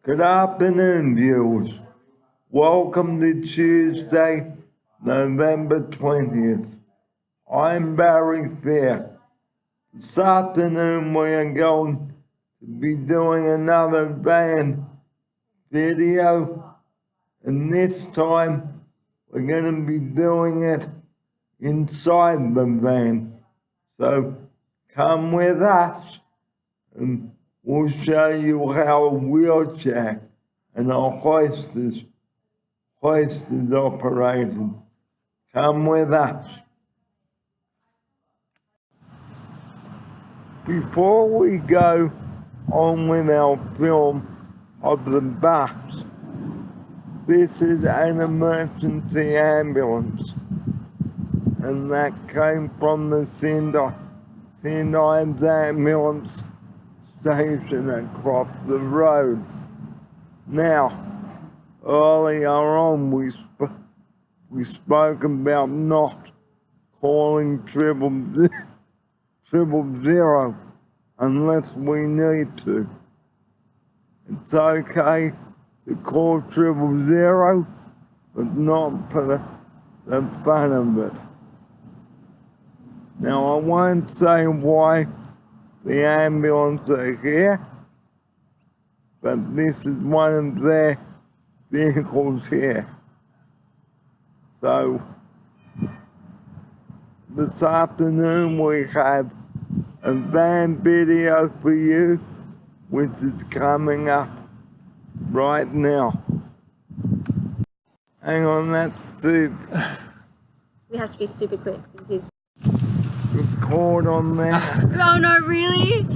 Good afternoon, viewers. Welcome to Tuesday, November 20th. I'm Barry Fair. This afternoon we are going to be doing another van video, and this time we're going to be doing it inside the van. So come with us and we'll show you how a wheelchair and a hoist is operated. Come with us. Before we go on with our film of the bus, this is an emergency ambulance, and that came from the St. Ives ambulance station across the road. Now, earlier on we spoke about not calling triple zero unless we need to. It's okay to call 000, but not for the fun of it. Now, I won't say why the ambulance are here, but this is one of their vehicles here. So, this afternoon we have a van video for you, which is coming up right now. Hang on, that's too... We have to be super quick because he's... Record on there. Oh no, really?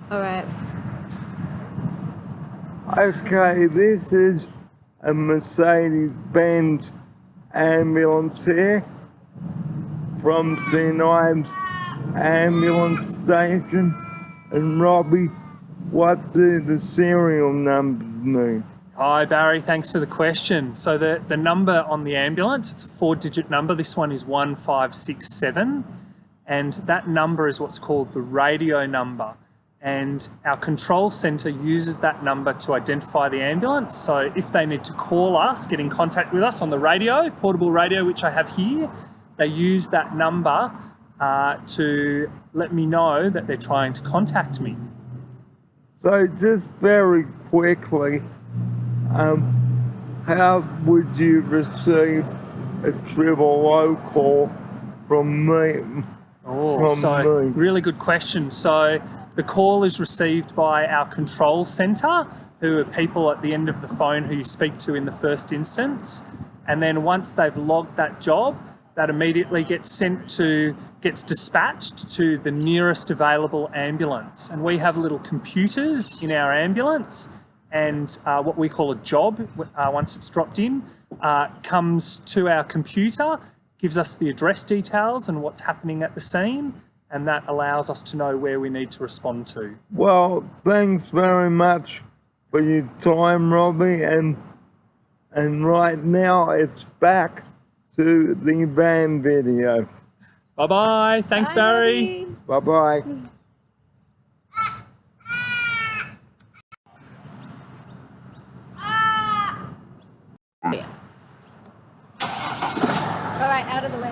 Alright. Okay, this is a Mercedes-Benz ambulance here from St. Ives ambulance station. And Robbie, what do the serial numbers mean? Hi Barry, thanks for the question. So the number on the ambulance, it's a 4-digit number. This one is 1567, and that number is what's called the radio number. And our control centre uses that number to identify the ambulance. So if they need to call us, get in contact with us on the radio, portable radio, which I have here, they use that number to let me know that they're trying to contact me. So just very quickly, how would you receive a 000 call from me? Really good question. So the call is received by our control centre, who are people at the end of the phone who you speak to in the first instance. And then once they've logged that job, that immediately gets dispatched to the nearest available ambulance. And we have little computers in our ambulance, and what we call a job, once it's dropped in, comes to our computer, gives us the address details and what's happening at the scene, and that allows us to know where we need to respond to. Well, thanks very much for your time, Robbie, and right now it's back to the van video. Bye-bye. Thanks, Bye, Barry. Bye-bye. Yeah. Alright, out of the way.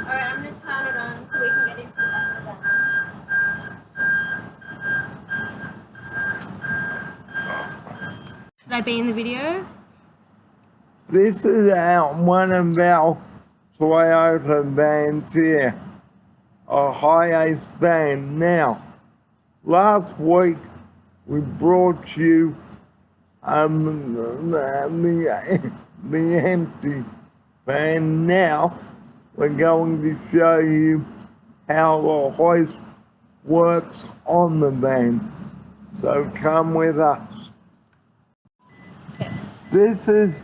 Alright, I'm going to turn it on so we can get into the back of the van. Should I be in the video? This is one of our Toyota vans here, a high-ace van. Now, last week we brought you the empty van. Now we're going to show you how the hoist works on the van. So come with us. This is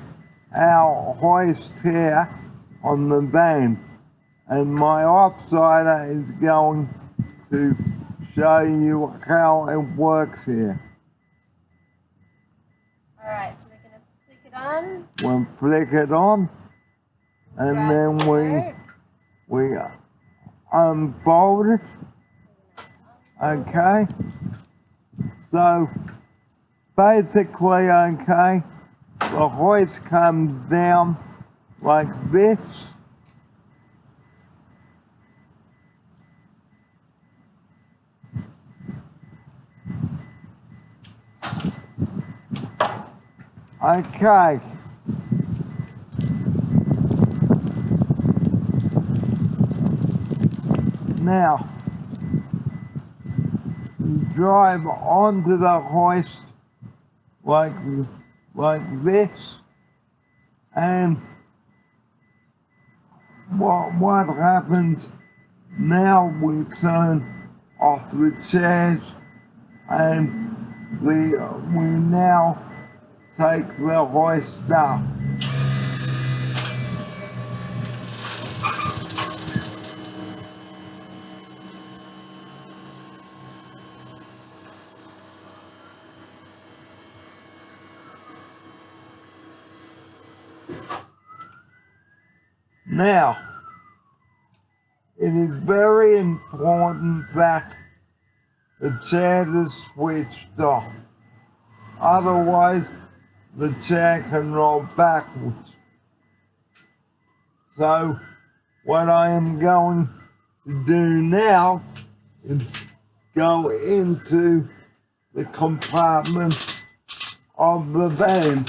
our hoist here on the van, and my offsider is going to show you how it works here. Alright, so we're going to flick it on. We'll flick it on, and grab then the board. we unfold it. Okay. So basically, okay, the hoist comes down like this. Okay. Now, you drive onto the hoist like this, and what happens now? We turn off the chairs, and we now take the hoist up. Now, it is very important that the chair is switched off. Otherwise, the chair can roll backwards. So, what I am going to do now is go into the compartment of the van.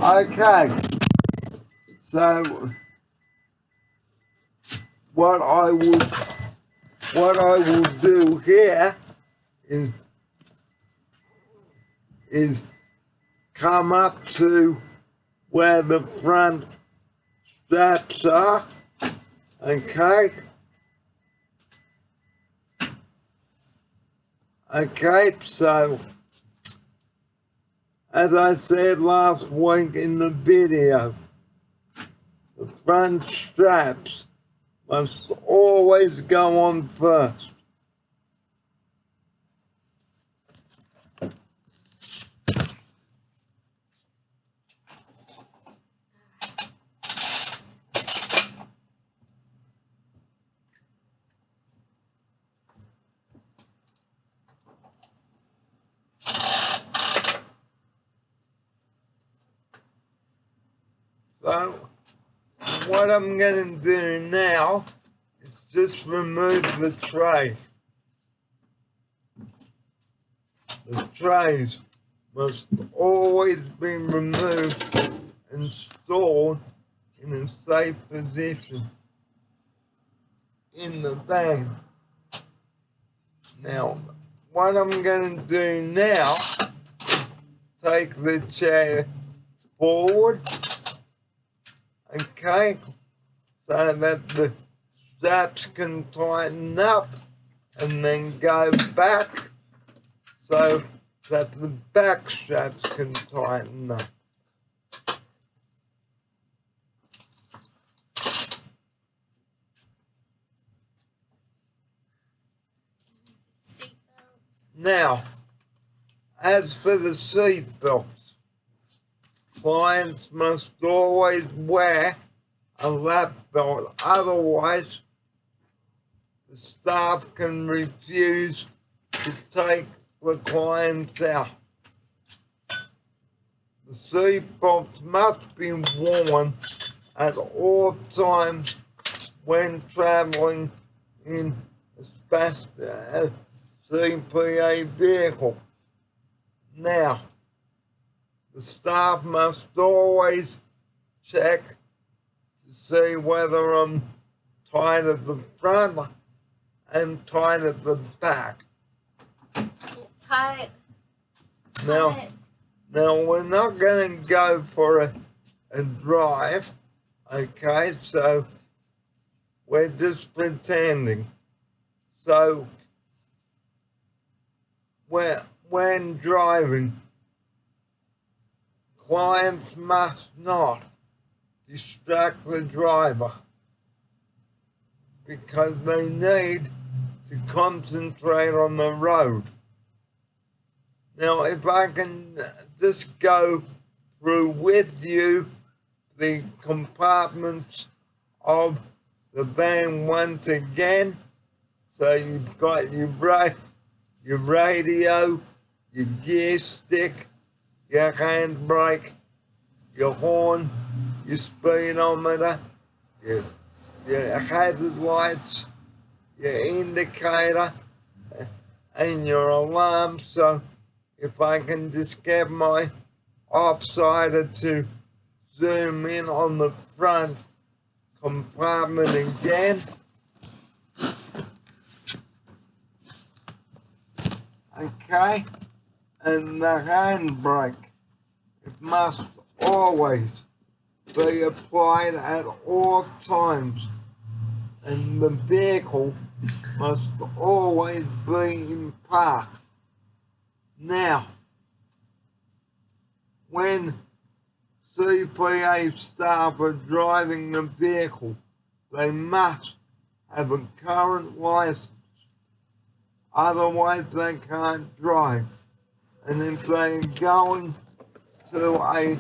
Okay, so what I will do here is come up to where the front straps are. Okay. Okay, so as I said last week in the video, the front straps must always go on first. So, what I'm going to do now is just remove the tray. The trays must always be removed and stored in a safe position in the van. Now, what I'm going to do now is take the chair forward. Okay, so that the straps can tighten up and then go back so that the back straps can tighten up. Now, as for the seat belts, clients must always wear a lap belt, otherwise the staff can refuse to take the clients out. The seat belts must be worn at all times when traveling in a CPA vehicle. Now, the staff must always check to see whether I'm tight at the front and tight at the back. Tight. Now we're not going to go for a drive, okay? So we're just pretending. So when driving, clients must not distract the driver because they need to concentrate on the road. Now, if I can just go through with you the compartments of the van once again. So you've got your radio, your gear stick, your handbrake, your horn, your speedometer, your hazard lights, your indicator, and your alarm. So if I can just get my offsider to zoom in on the front compartment again. Okay, and the handbrake, it must always be applied at all times, and the vehicle must always be in park. Now, when CPA staff are driving the vehicle, they must have a current license, otherwise they can't drive. And if they're going to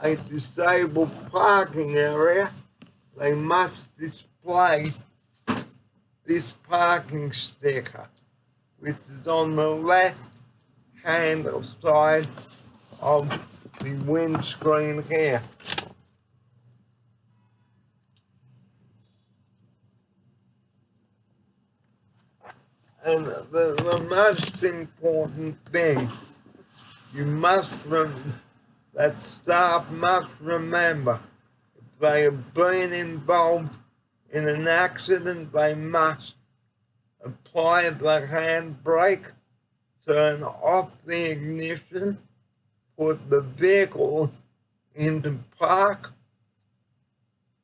a disabled parking area, they must display this parking sticker, which is on the left hand side of the windscreen here. And the most important thing that staff must remember, if they have been involved in an accident, they must apply the handbrake, turn off the ignition, put the vehicle into park,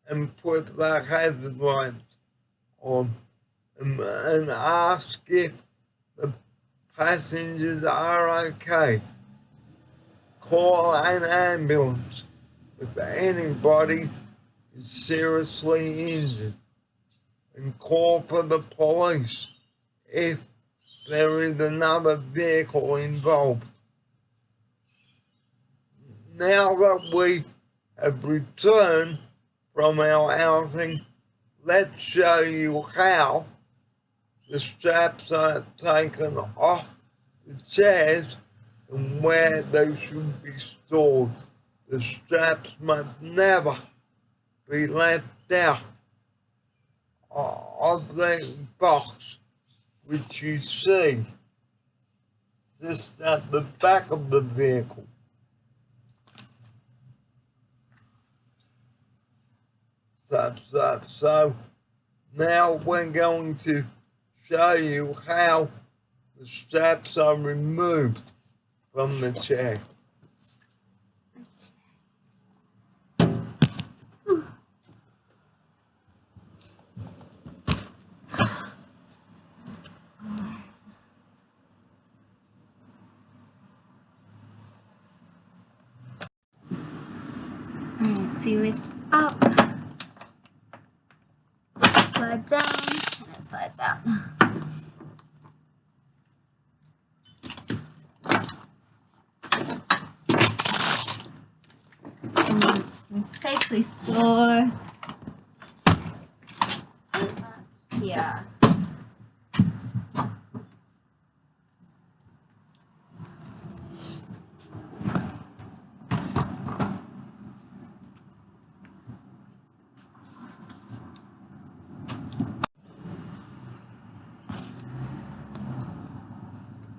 and put the hazard lights on, and ask if the passengers are okay. Call an ambulance if anybody is seriously injured, and call for the police if there is another vehicle involved. Now that we have returned from our outing, let's show you how the straps are taken off the chairs and where they should be stored. The straps must never be left out of the box, which you see just at the back of the vehicle. So now we're going to show you how the straps are removed from the chair. Alright, so you lift up, slide down, and it slides out. And safely store here.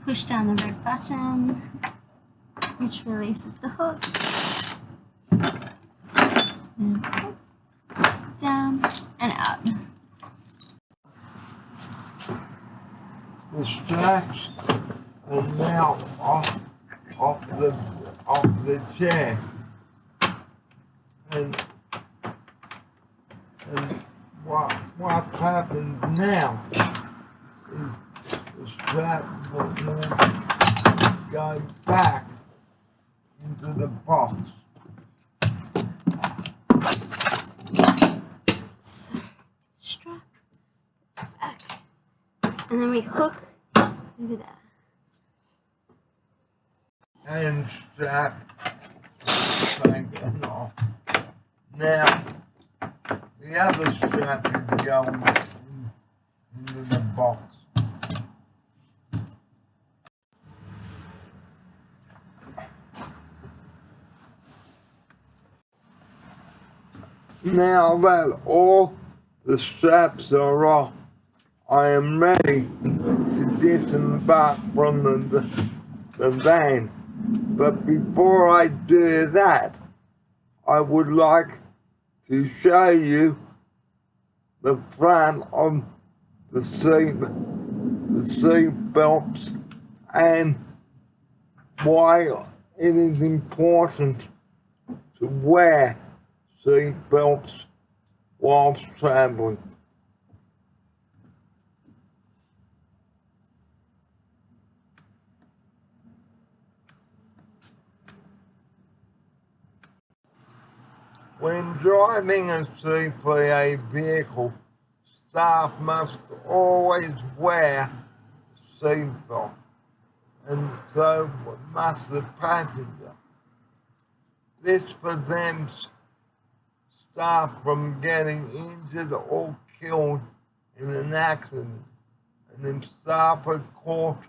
Push down the red button, which releases the hook. And up, down, and out. The straps are now off the chair, and what happens now is the strap will then go back into the box. So, strap back. And then we hook over there. And strap taken off. Now, the other strap is going into the box. Now that all the straps are off, I am ready to disembark from the van. But before I do that, I would like to show you the front of the seat belts and why it is important to wear seat belts whilst traveling. When driving a CPA vehicle, staff must always wear a seatbelt, and so must the passenger. This prevents staff from getting injured or killed in an accident, and if staff are caught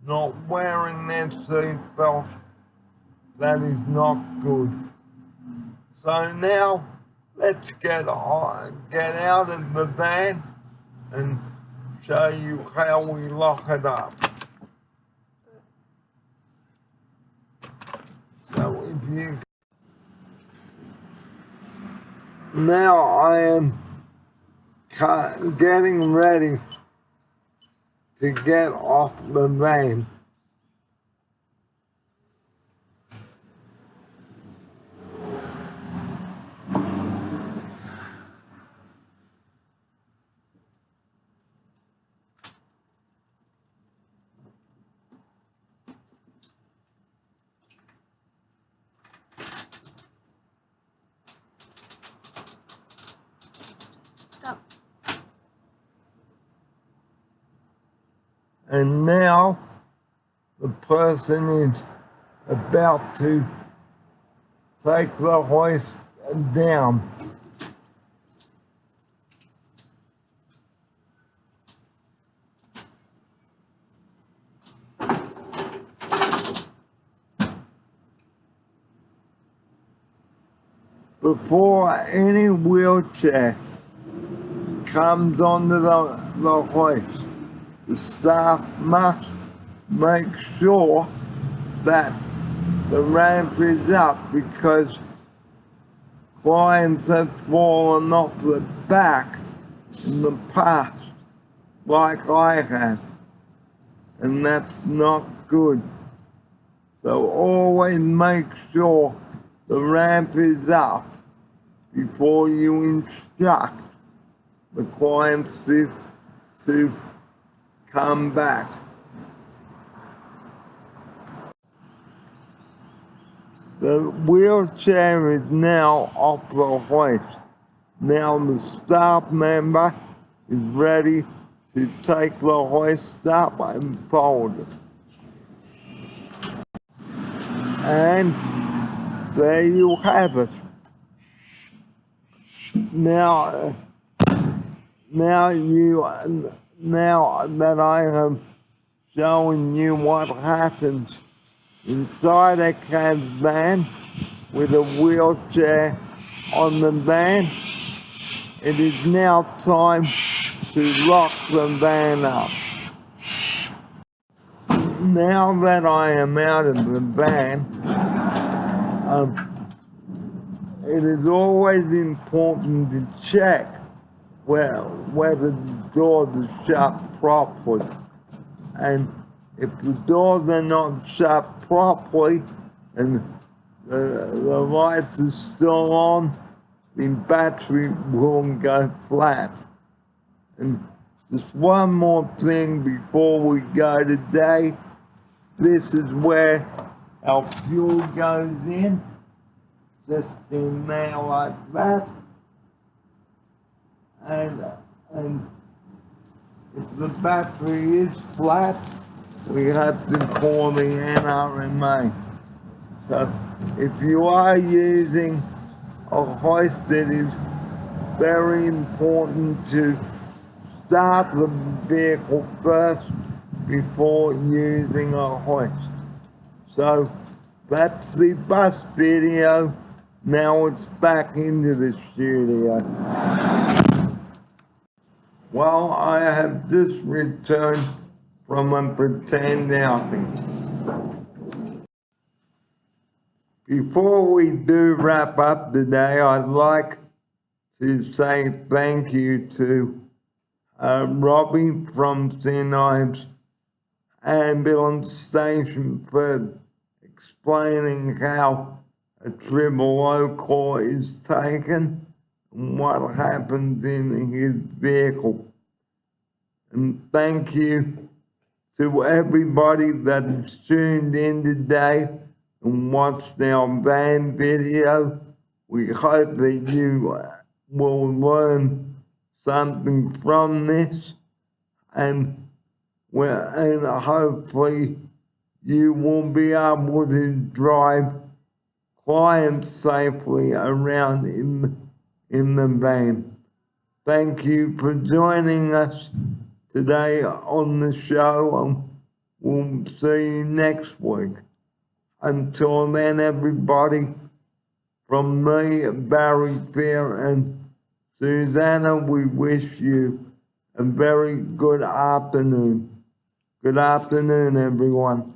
not wearing their seatbelt, that is not good. So now, let's get out of the van and show you how we lock it up. So if you... Now I am getting ready to get off the van. Stop. And now the person is about to take the hoist down. Before any wheelchair comes onto the hoist, the staff must make sure that the ramp is up, because clients have fallen off the back in the past, like I have, and that's not good. So always make sure the ramp is up before you instruct the clients to come back. The wheelchair is now off the hoist. Now the staff member is ready to take the hoist up and fold it. And there you have it. Now that I have shown you what happens inside a cab van with a wheelchair on the van, it is now time to lock the van up. Now that I am out of the van, it is always important to check whether the doors are shut properly. And if the doors are not shut properly and the lights are still on, the battery will go flat. And just one more thing before we go today. This is where our fuel goes in, just in there like that. And if the battery is flat, we have to call the NRMA. So if you are using a hoist, it is very important to start the vehicle first before using a hoist. So that's the bus video. Now it's back into the studio. Well, I have just returned from a pretend outing. Before we do wrap up today, I'd like to say thank you to Robbie from St. Ives Ambulance Station for explaining how a triple O call is taken and what happens in his vehicle. And thank you to everybody that has tuned in today and watched our van video. We hope that you will learn something from this, and hopefully you will be able to drive clients safely around in the van. Thank you for joining us today on the show, and we'll see you next week. Until then, everybody, from me, Barry Fair, and Susanna, we wish you a very good afternoon. Good afternoon, everyone.